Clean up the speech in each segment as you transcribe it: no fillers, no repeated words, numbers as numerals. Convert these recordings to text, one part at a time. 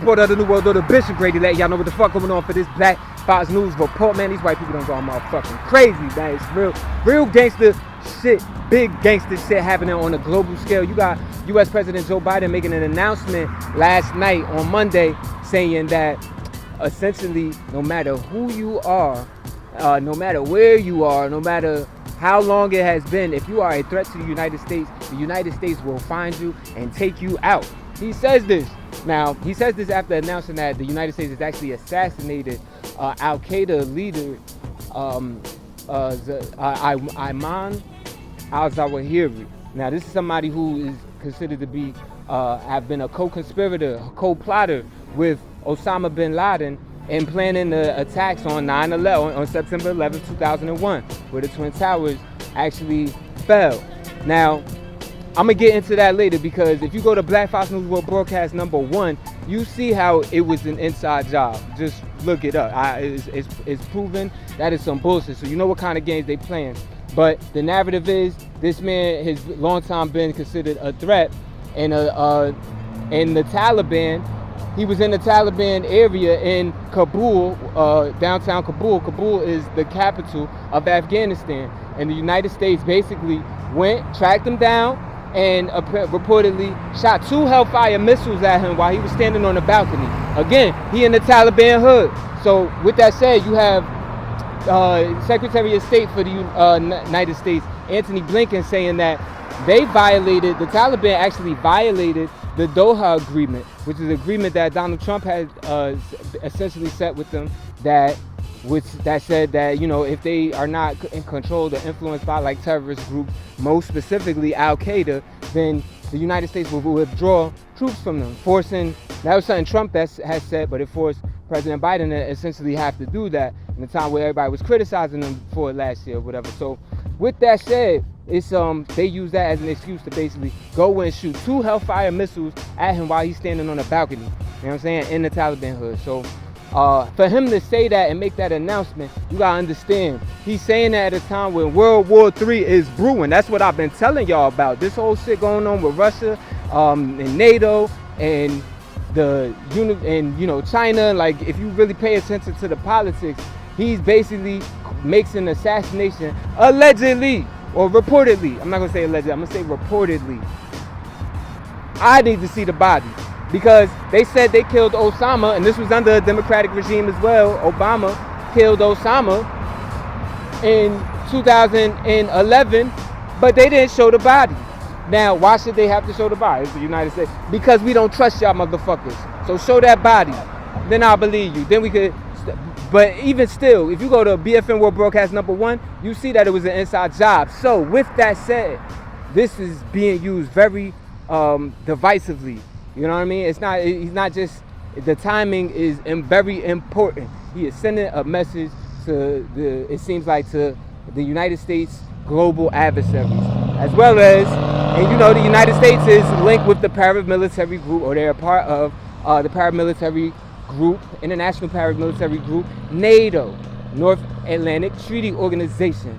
Report of the New World Order, Bishop Grady, letting y'all know what the fuck going on for this Black Fox Newz Report, man. These white people don't go motherfucking crazy, man. It's real gangster shit, big gangster shit happening on a global scale. You got U.S. President Joe Biden making an announcement last night on Monday saying that essentially no matter who you are, no matter where you are, no matter how long it has been, if you are a threat to the United States will find you and take you out. He says this. Now, he says this after announcing that the United States has actually assassinated Al-Qaeda leader Ayman al-Zawahiri. Now, this is somebody who is considered to be have been a co-conspirator, co-plotter with Osama bin Laden in planning the attacks on 9/11 on September 11, 2001, where the Twin Towers actually fell. Now, I'm gonna get into that later, because if you go to Black Fox News World Broadcast #1, you see how it was an inside job. Just look it up. It's proven that it's some bullshit, so you know what kind of games they playing. But the narrative is this man has long time been considered a threat, and the Taliban. He was in the Taliban area in Kabul, downtown Kabul. Kabul is the capital of Afghanistan, and the United States basically went, tracked him down, and reportedly shot 2 Hellfire missiles at him while he was standing on the balcony. Again, he in the Taliban hood. So with that said, you have Secretary of State for the United States, Anthony Blinken, saying that the Taliban actually violated the Doha Agreement, which is an agreement that Donald Trump had essentially set with them, that said that, you know, if they are not controlled or influenced by like terrorist groups, most specifically Al-Qaeda, then the United States will withdraw troops from them, that was something Trump has said, but it forced President Biden to essentially have to do that in a time where everybody was criticizing them for it last year or whatever. So with that said, it's they use that as an excuse to basically go and shoot 2 Hellfire missiles at him while he's standing on a balcony, you know what I'm saying, in the Taliban hood. So for him to say that and make that announcement, you gotta understand, he's saying that at a time when World War III is brewing. That's what I've been telling y'all about. This whole shit going on with Russia and NATO and China. Like, if you really pay attention to the politics, he's basically makes an assassination allegedly or reportedly. I'm not gonna say allegedly, I'm gonna say reportedly. I need to see the body, because they said they killed Osama, and this was under a Democratic regime as well. Obama killed Osama in 2011, but they didn't show the body. Now, why should they have to show the body? It's the United States. Because we don't trust y'all motherfuckers. So show that body, then I'll believe you. Then we could. But even still, if you go to BFN World Broadcast #1, you see that it was an inside job. So with that said, this is being used very divisively. You know what I mean? He's not just, the timing is very important. He is sending a message to it seems like to the United States global adversaries, as well as, and you know, the United States is linked with the paramilitary group, or they're a part of the paramilitary group, international paramilitary group, NATO, North Atlantic Treaty Organization,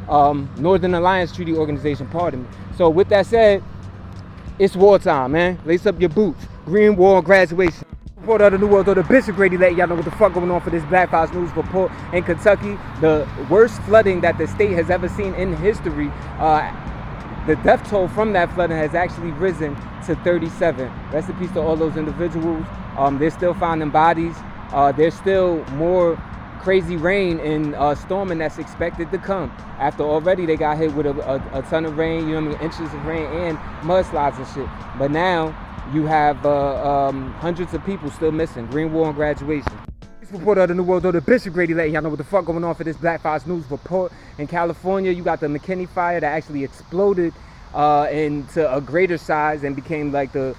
Northern Alliance Treaty Organization, pardon me. So with that said, it's wartime, man. Lace up your boots. Green Wall Graduation. Report of the New World Order, Bishop Grady, letting y'all know what the fuck going on for this Black Fox News Report. In Kentucky, the worst flooding that the state has ever seen in history. The death toll from that flooding has actually risen to 37. Rest in peace to all those individuals. They're still finding bodies. There's still more crazy rain and storming that's expected to come, after already they got hit with a ton of rain, you know what I mean, inches of rain and mudslides and shit. But now you have hundreds of people still missing. Green Wall and Graduation. Report of the New World Order, Bishop Grady, letting y'all know what the fuck going on for this Black Fox News Report. In California, you got the McKinney fire that actually exploded into a greater size and became like the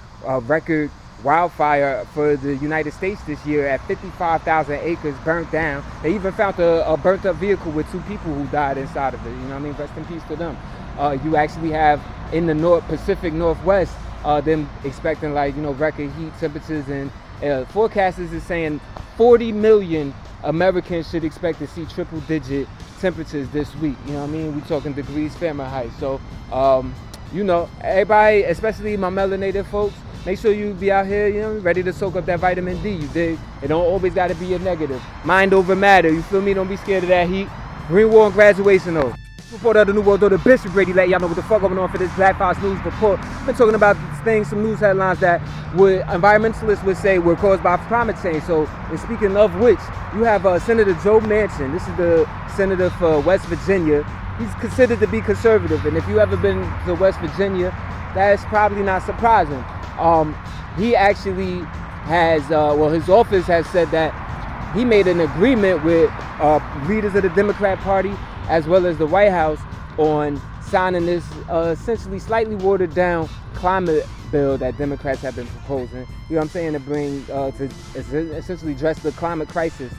record wildfire for the United States this year at 55,000 acres burnt down. They even found a burnt up vehicle with 2 people who died inside of it. You know what I mean? Rest in peace to them. You actually have in the Pacific Northwest them expecting, like, you know, record heat temperatures, and forecasters is saying 40 million Americans should expect to see triple-digit temperatures this week. You know what I mean? We're talking degrees Fahrenheit. So, you know, everybody, especially my melanated folks, make sure you be out here, you know, ready to soak up that vitamin D, you dig? It don't always got to be a negative. Mind over matter, you feel me? Don't be scared of that heat. Green War and graduation though. Report of the New World Order, Bishop Brady, let y'all know what the fuck going on for this Black Fox News report. Been talking about things, some news headlines that environmentalists would say were caused by climate change. So, and speaking of which, you have Senator Joe Manchin. This is the senator for West Virginia. He's considered to be conservative, and if you ever been to West Virginia, that's probably not surprising. He actually has, his office has said that he made an agreement with leaders of the Democrat Party as well as the White House on signing this essentially slightly watered down climate bill that Democrats have been proposing. You know what I'm saying? To bring, to essentially address the climate crisis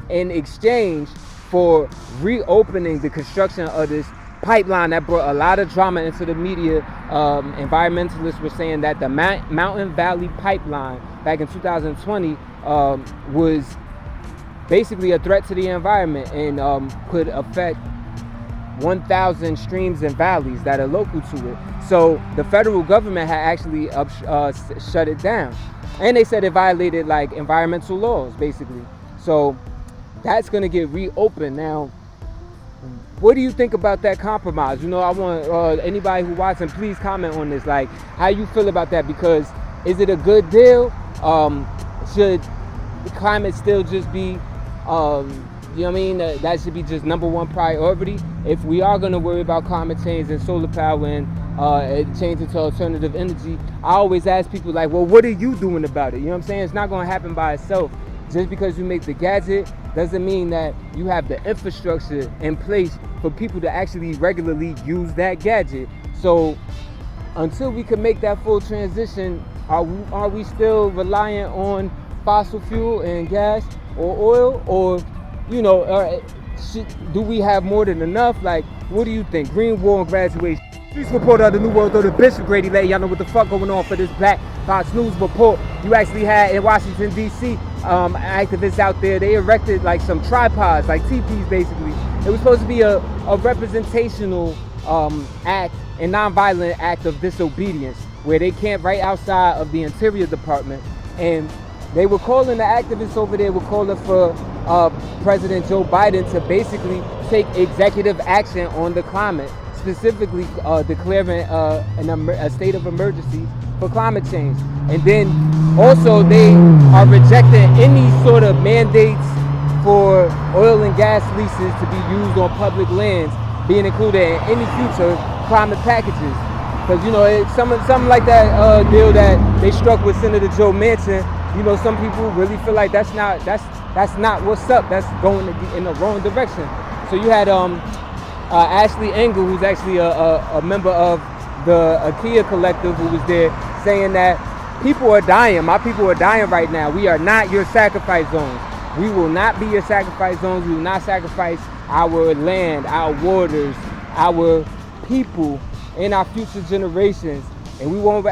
in exchange for reopening the construction of this pipeline that brought a lot of drama into the media. Environmentalists were saying that the Mountain Valley Pipeline back in 2020 was basically a threat to the environment and could affect 1,000 streams and valleys that are local to it. So the federal government had actually shut it down. And they said it violated like environmental laws, basically. So that's going to get reopened. Now, what do you think about that compromise? You know, I want anybody who watching, please comment on this. Like, how you feel about that? Because is it a good deal? Should the climate still just be, you know what I mean? That should be just number one priority. If we are going to worry about climate change and solar power and change into alternative energy, I always ask people like, well, what are you doing about it? You know what I'm saying? It's not going to happen by itself. Just because you make the gadget doesn't mean that you have the infrastructure in place for people to actually regularly use that gadget. So until we can make that full transition, are we still reliant on fossil fuel and gas or oil, or you know, do we have more than enough? Like, what do you think? Green War and graduation. Police report of the New World Order, Bishop Brady, let y'all know what the fuck going on for this Black Fox News report. You actually had in Washington D.C. Activists out there. They erected like some tripods, like teepees, basically. It was supposed to be a representational act, a nonviolent act of disobedience, where they camped right outside of the Interior Department, and they were calling, the activists over there were calling for President Joe Biden to basically take executive action on the climate, specifically declaring a state of emergency for climate change. And then also they are rejecting any sort of mandates for oil and gas leases to be used on public lands being included in any future climate packages. Because, you know, it's something like that deal that they struck with Senator Joe Manchin. You know, some people really feel like that's not what's up. That's going in the wrong direction. So you had Ashley Engel, who's actually a member of the IKEA collective, who was there saying that people are dying. My people are dying right now. We are not your sacrifice zones. We will not be your sacrifice zones. We will not sacrifice our land, our waters, our people, and our future generations. And we won't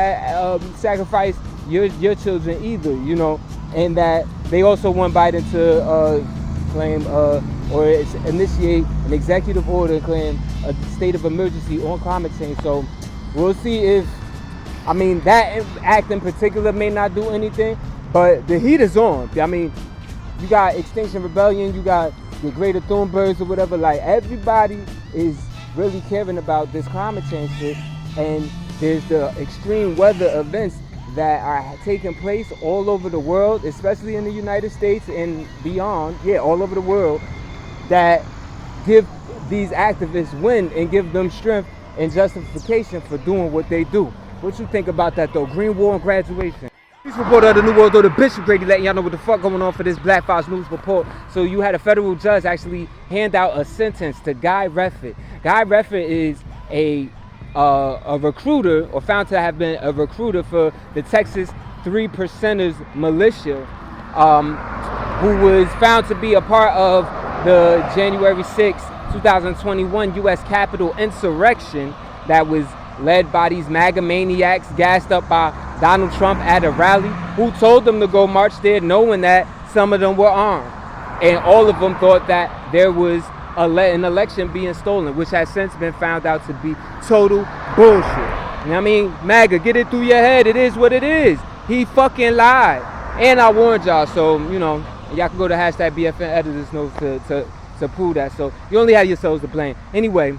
sacrifice your children either, you know. And that they also want Biden to claim or initiate an executive order claim a state of emergency on climate change. So we'll see if, I mean, that act in particular may not do anything, but the heat is on. I mean, you got Extinction Rebellion, you got the Greta Thunbergs or whatever. Like, everybody is really caring about this climate change shit, and there's the extreme weather events that are taking place all over the world, especially in the United States and beyond, all over the world, that give these activists wind and give them strength and justification for doing what they do. What you think about that though? Green War and graduation. Police report of the New World Order, Bishop Brady, letting y'all know what the fuck going on for this Black Fox News report. So you had a federal judge actually hand out a sentence to Guy Redford. Guy Redford is a recruiter, or found to have been a recruiter for the Texas 3 Percenters militia, who was found to be a part of the January 6, 2021 U.S. Capitol insurrection that was led by these MAGA maniacs, gassed up by Donald Trump at a rally, who told them to go march there knowing that some of them were armed. And all of them thought that there was an election being stolen, which has since been found out to be total bullshit. You know what I mean? MAGA, get it through your head. It is what it is. He fucking lied. And I warned y'all, so, you know, y'all can go to hashtag BFN editors notes to prove that. So you only have yourselves to blame. Anyway,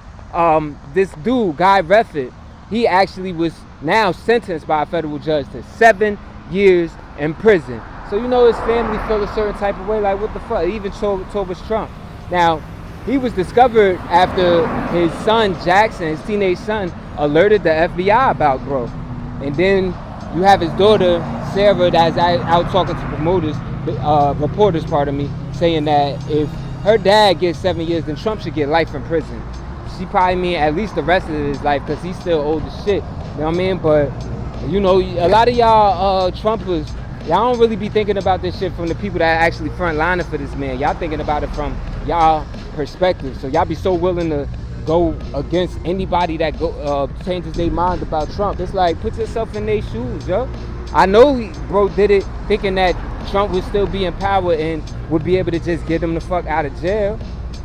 this dude, Guy Reffitt, he actually was now sentenced by a federal judge to 7 years in prison. So you know his family felt a certain type of way, like what the fuck, even towards Trump. Now, he was discovered after his son, Jackson, his teenage son, alerted the FBI about growth. And then you have his daughter, Sarah, that's out talking to reporters, saying that if her dad gets 7 years, then Trump should get life in prison. She probably mean at least the rest of his life, because he's still old as shit. You know what I mean? But, you know, a lot of y'all Trumpers, y'all don't really be thinking about this shit from the people that are actually front lining for this man. Y'all thinking about it from y'all perspective. So y'all be so willing to go against anybody that changes their mind about Trump. It's like, put yourself in their shoes, yo. I know bro did it thinking that Trump would still be in power and would be able to just get him the fuck out of jail.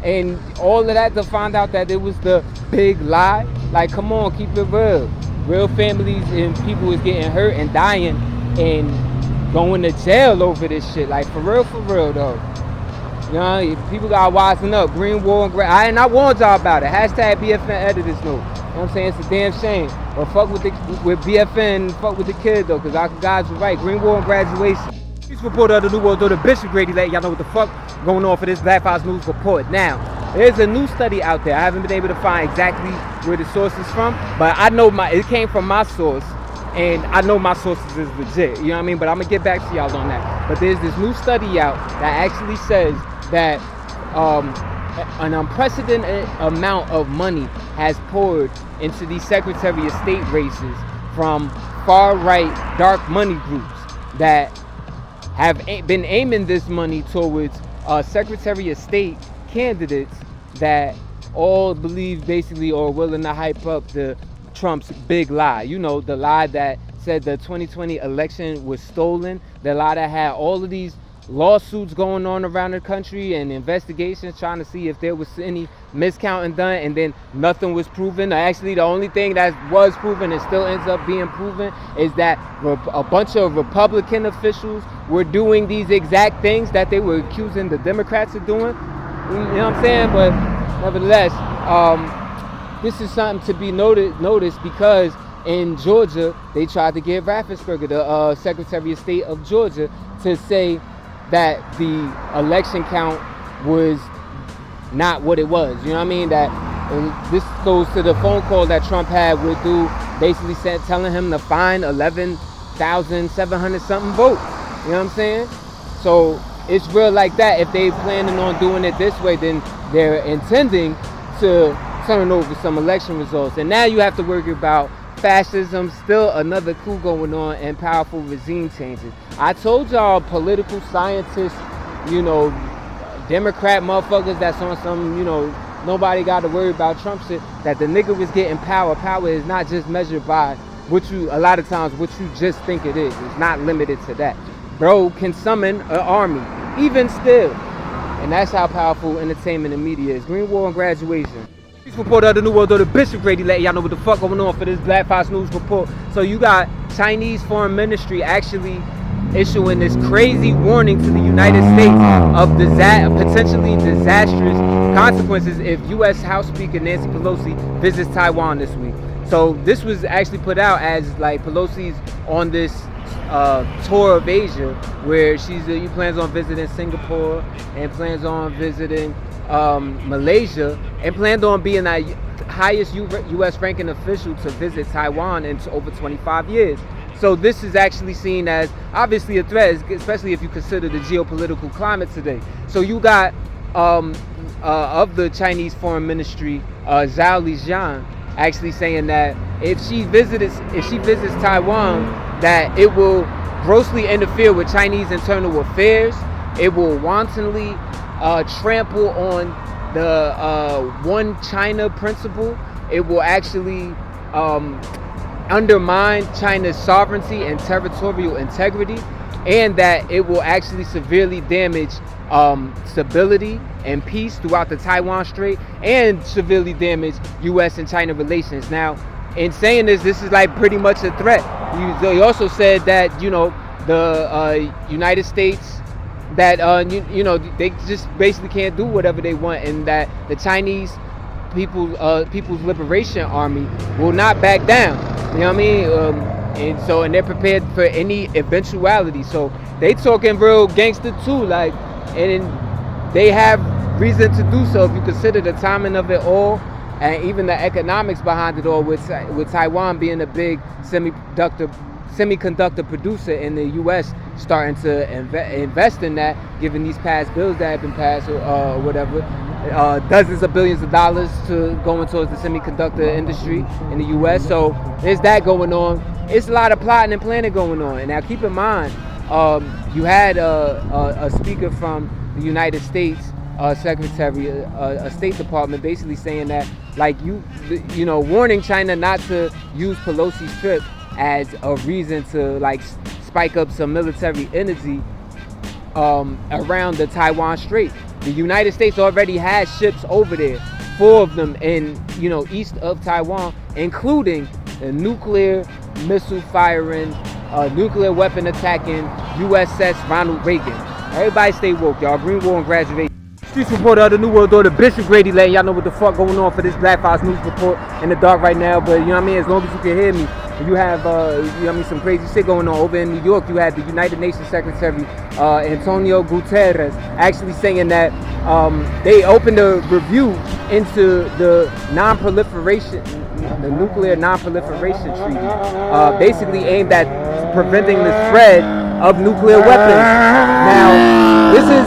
And all of that to find out that it was the big lie. Like, come on, keep it real. Real families and people is getting hurt and dying and going to jail over this shit. Like, for real though. You know, people gotta wisen up. Green War and I warned y'all about it. Hashtag BFN editors note. You know what I'm saying? It's a damn shame. But fuck with BFN, fuck with the kid though, because our guys were right. Green War and graduation. News reporter of the New World Order, Bishop Grady, let y'all know what the fuck going on for this Black Files News Report. Now, there's a new study out there. I haven't been able to find exactly where the source is from, but I know it came from my source, and I know my sources is legit. You know what I mean? But I'm gonna get back to y'all on that. But there's this new study out that actually says that an unprecedented amount of money has poured into these Secretary of State races from far-right dark money groups that have been aiming this money towards Secretary of State candidates that all believe basically or willing to hype up the Trump's big lie. You know, the lie that said the 2020 election was stolen, the lie that had all of these lawsuits going on around the country and investigations trying to see if there was any miscounting done, and then nothing was proven. Actually, the only thing that was proven and still ends up being proven is that a bunch of Republican officials were doing these exact things that they were accusing the Democrats of doing. You know what I'm saying? But nevertheless, this is something to be noticed because in Georgia, they tried to get Raffensperger, the Secretary of State of Georgia, to say that the election count was not what it was. You know what I mean? That this goes to the phone call that Trump had with dude basically telling him to find 11,700 something votes. You know what I'm saying? So it's real like that. If they planning on doing it this way, then they're intending to turn over some election results. And now you have to worry about fascism, still another coup going on, and powerful regime changes. I told y'all political scientists, you know, Democrat motherfuckers that's on some, you know, nobody got to worry about Trump shit, that the nigga was getting power. Power is not just measured by a lot of times what you just think it is. It's not limited to that. Bro can summon an army, even still. And that's how powerful entertainment and media is. Green War and graduation. News reporter of the New World Order, Bishop Grady, let y'all know what the fuck going on for this Black Files News Report. So you got Chinese Foreign Ministry actually issuing this crazy warning to the United States of potentially disastrous consequences if U.S. House Speaker Nancy Pelosi visits Taiwan this week. So this was actually put out as like Pelosi's on this tour of Asia, where she plans on visiting Singapore and plans on visiting Malaysia, and planned on being the highest U.S. ranking official to visit Taiwan in over 25 years. So this is actually seen as obviously a threat, especially if you consider the geopolitical climate today. So you got of the Chinese Foreign Ministry, Zhao Lijian, actually saying that if she visits Taiwan, that it will grossly interfere with Chinese internal affairs. It will wantonly trample on the one China principle. It will actually undermine China's sovereignty and territorial integrity, and that it will actually severely damage stability and peace throughout the Taiwan Strait, and severely damage U.S. and China relations. Now, in saying this is like pretty much a threat. He also said that, you know, the United States, that you know, they just basically can't do whatever they want, and that the Chinese People's Liberation Army will not back down. You know what I mean? And they're prepared for any eventuality. So they talking real gangster too, like, and they have reason to do so if you consider the timing of it all, and even the economics behind it all, with Taiwan being a big semiconductor producer in the U.S. starting to invest in that, given these past bills that have been passed or whatever, dozens of billions of dollars to going towards the semiconductor industry in the U.S. So there's that going on. It's a lot of plotting and planning going on. And now keep in mind, you had a speaker from the United States, Secretary, a State Department, basically saying that, like, you know, warning China not to use Pelosi's trip as a reason to, like, spike up some military energy around the Taiwan Strait. The United States already has ships over there, 4 of them in, you know, east of Taiwan, including the nuclear missile firing, nuclear weapon attacking USS Ronald Reagan. Everybody stay woke, y'all. Green War and Graduation. Streets reporter of the New World Order, Bishop Grady letting y'all know what the fuck going on for this Black Files News Report in the dark right now. But you know what I mean, as long as you can hear me, you have you know what I mean, some crazy shit going on over in New York. You had the United Nations Secretary Antonio Guterres actually saying that they opened a review into the nuclear non-proliferation treaty, basically aimed at preventing the spread of nuclear weapons. Now, this is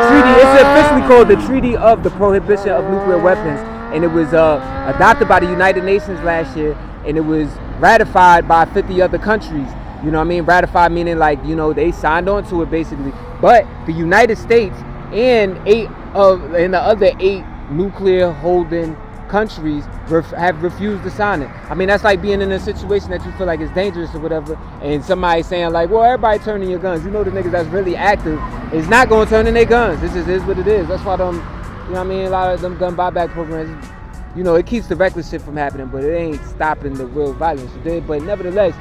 treaty. It's officially called the Treaty of the Prohibition of Nuclear Weapons, and it was adopted by the United Nations last year, and it was ratified by 50 other countries. You know what I mean? Ratified meaning, like, you know, they signed on to it basically. But the United States and the other 8 nuclear holding countries have refused to sign it. I mean, that's like being in a situation that you feel like is dangerous or whatever, and somebody saying like, well, everybody turning your guns. You know, the niggas that's really active is not going to turn in their guns. This is what it is. That's why them, you know what I mean, a lot of them gun buyback programs, you know, it keeps the reckless shit from happening, but it ain't stopping the real violence. You did, but nevertheless,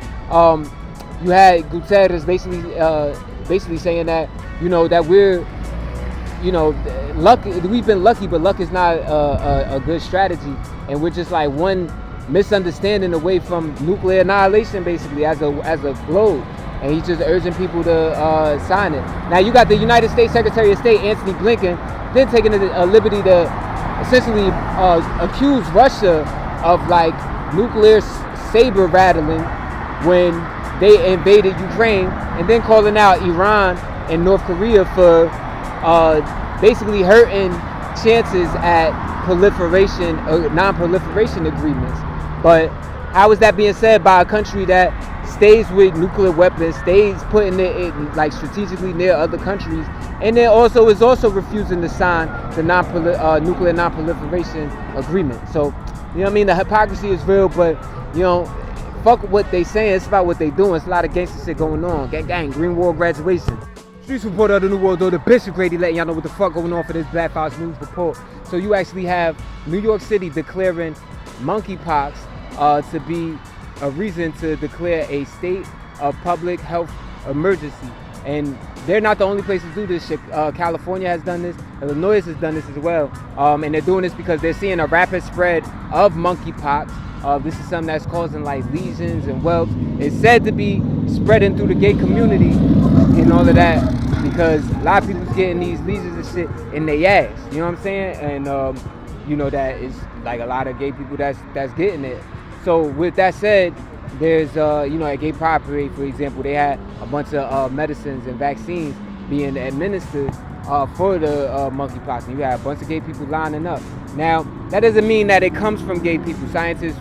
you had Guterres basically saying that, you know, that we're, you know, we've been lucky, but luck is not a good strategy, and we're just like one misunderstanding away from nuclear annihilation, basically, as a globe. And he's just urging people to sign it. Now you got the United States Secretary of State Antony Blinken then taking a liberty to essentially accuse Russia of, like, nuclear saber rattling when they invaded Ukraine, and then calling out Iran and North Korea for basically hurting chances at proliferation, non-proliferation agreements. But how is that being said by a country that stays with nuclear weapons, stays putting it like strategically near other countries, and then also is also refusing to sign the nuclear non-proliferation agreement? So, you know what I mean, the hypocrisy is real, but, you know, fuck what they saying, it's about what they doing. It's a lot of gangster shit going on. Gang, Green War Graduation. Streets reporter of the New World Order, Bishop Grady letting y'all know what the fuck going on for this Black Files News Report. So you actually have New York City declaring monkeypox to be a reason to declare a state of public health emergency. And they're not the only place to do this shit. California has done this, Illinois has done this as well. And they're doing this because they're seeing a rapid spread of monkeypox. This is something that's causing, like, lesions and welts. It's said to be spreading through the gay community and all of that, because a lot of people's getting these lesions and shit in their ass. You know what I'm saying? And you know, that is like a lot of gay people that's getting it. So with that said, there's you know, at Gay Pride Parade, for example, they had a bunch of medicines and vaccines being administered for the monkeypox, and you had a bunch of gay people lining up. Now, that doesn't mean that it comes from gay people. Scientists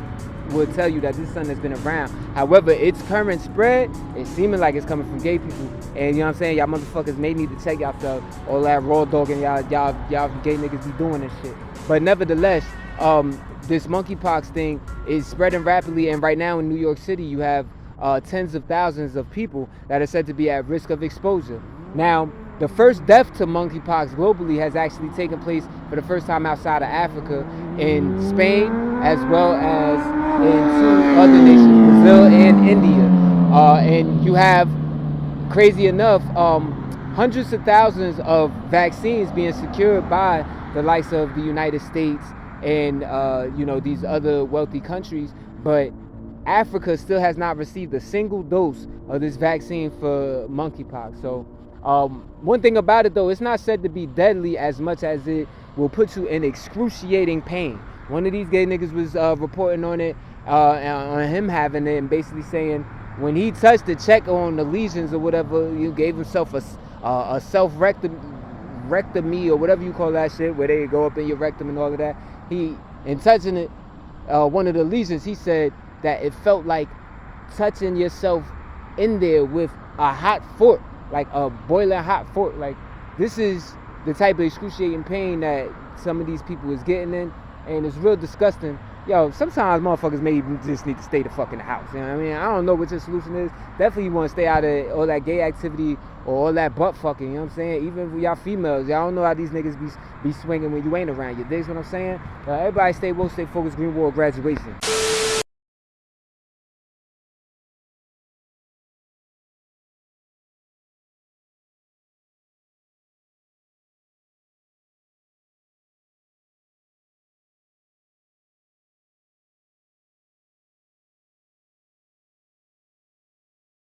will tell you that this is something that's been around. However, its current spread is seeming like it's coming from gay people. And you know what I'm saying? Y'all motherfuckers may need to check yourself, all that raw dog and y'all gay niggas be doing this shit. But nevertheless, this monkeypox thing is spreading rapidly, and right now in New York City, you have tens of thousands of people that are said to be at risk of exposure. Now, the first death to monkeypox globally has actually taken place for the first time outside of Africa in Spain, as well as in 2 other nations, Brazil and India. And you have, crazy enough, hundreds of thousands of vaccines being secured by the likes of the United States and these other wealthy countries, but Africa still has not received a single dose of this vaccine for monkeypox. So one thing about it though, it's not said to be deadly as much as it will put you in excruciating pain. One of these gay niggas was reporting on it, on him having it, and basically saying when he touched the check on the lesions or whatever, you gave himself a self-rectomy or whatever you call that shit, where they go up in your rectum and all of that. He, in touching it, one of the lesions, he said that it felt like touching yourself in there with a hot fork, like a boiling hot fork. Like, this is the type of excruciating pain that some of these people is getting in, and it's real disgusting. Yo, sometimes motherfuckers may even just need to stay the fuck in the house. You know what I mean? I don't know what your solution is. Definitely you want to stay out of all that gay activity or all that butt fucking, you know what I'm saying? Even for y'all females, y'all don't know how these niggas be swinging when you ain't around. You dig what I'm saying? Everybody stay woke, stay focused. Green World Graduation.